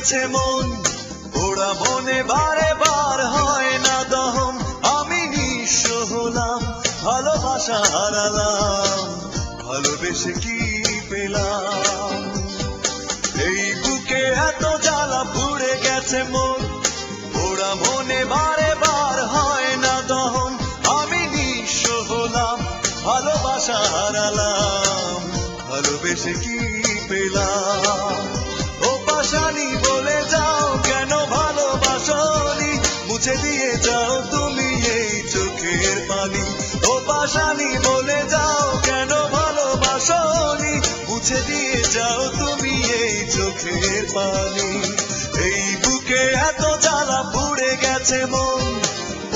গেছে মন, ওরা মনে বারে বার হয় না দহন। আমি নিঃস্ব হলাম, ভালোবাসা হারালাম, ভালোবেসে কি পেলাম? এই বুকে এত জ্বালা পুড়ে গেছে মন, ওরা মনে বারে বার হয় না দহন। আমি নিঃস্ব হলাম, ভালোবাসা হারালাম, ভালোবেসে কি পেলাম? ও পাশানি বলে যাও কেন ভালোবাসনি, মুছে দিয়ে যাও তুমি এই চোখের পানি। ও পাশানি বলে যাও কেন ভালোবাসনি, মুছে দিয়ে যাও তুমি এই চোখের পানি। এই বুকে এত জ্বালা পুড়ে গেছে মন,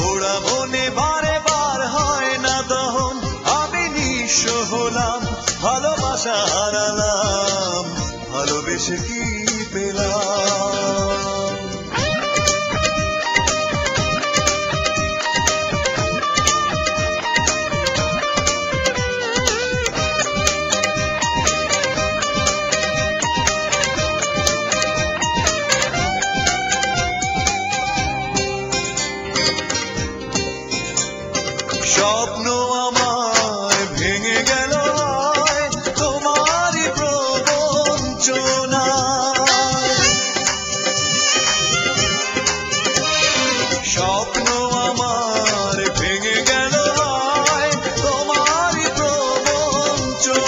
ওরা মনে বারে বার হয় না দহন। আমি নিঃস্ব হলাম, ভালোবাসা হারালাম, ভালোবেসে কি পেলাম? স্বপ্ন আমার ভেঙে গেল তোমারই প্রবঞ্চনায়। স্বপ্ন আমার ভেঙে গেল তোমারই প্রবঞ্চনায়।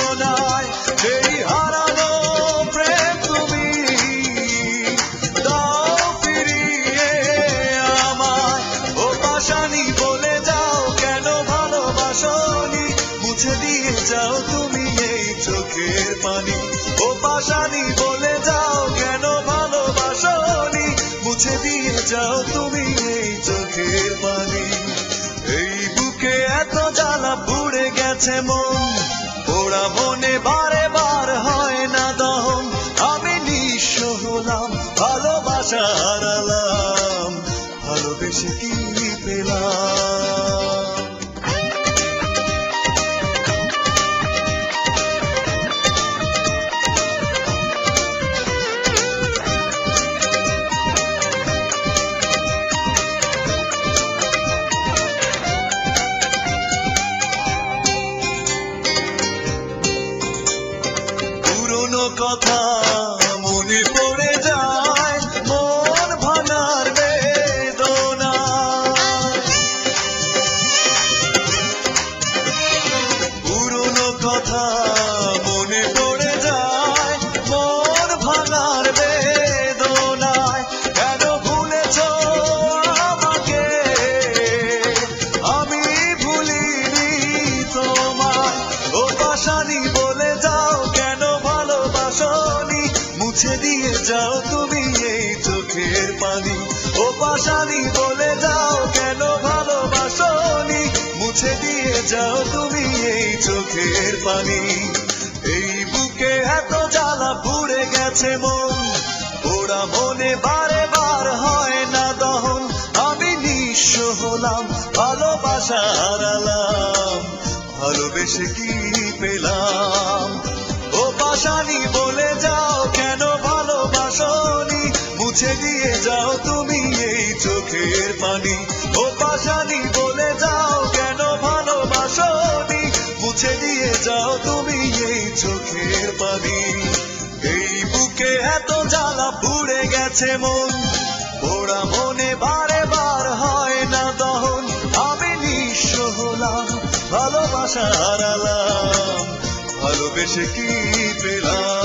সেই হারানো প্রেম তুমি দাও ফিরিয়ে আমায়। ও পাশানি বলে যাও কেন ভালোবাসনি, মুছে দিয়ে যাও তুমি এই চোখের পানি। ও পাশানি বলে যাও কেন ভালোবাসনি, মুছে দিয়ে যাও তুমি এই চোখের পানি। এই বুকে এত জ্বালা পুড়ে গেছে মন, ওরা মনে বারে বার হয় না দহন। আমি নিঃস্ব হলাম, ভালোবাসা হারালাম, ভালোবেসে কি পেলাম? পুরনো কথা মনে পড়ে যায়, মন ভাঙার বেদনা। পুরনো কথা মনে পড়ে যায়, মন ভাঙার বেদনায়। কেন ভুলেছ আমাকে, আমি ভুলিনি তোমায়। ও পাশানি বলে যাও কেন ভালোবাসনি, মুছে দিয়ে যাও তুমি এই চোখের পানি। ও পাশানি বলে যাও কেন ভালোবাসনি, মুছে দিয়ে যাও তুমি এই চোখের পানি। এই বুকে এত জ্বালা পুড়ে গেছে মন, ওরা মনে বারে বার হয় না দহন। আমি নিঃস্ব হলাম, ভালোবাসা হারালাম, ভালোবেসে কি পেলাম? ও পাশানি বলে যাও কেন ভালোবাসনি, মুছে দিয়ে যাও তুমি এই চোখের পানি। ও পাশানি বলে যাও কেন ভালোবাসনি, মুছে দিয়ে যাও তুমি এই চোখের পানি। এই বুকে এত জ্বালা পুড়ে গেছে মন, ওরা মনে বারে বার হয় না দহন। আমি নিঃস্ব হলাম, ভালোবাসা হারালাম, ভালোবেসে কি পেলাম?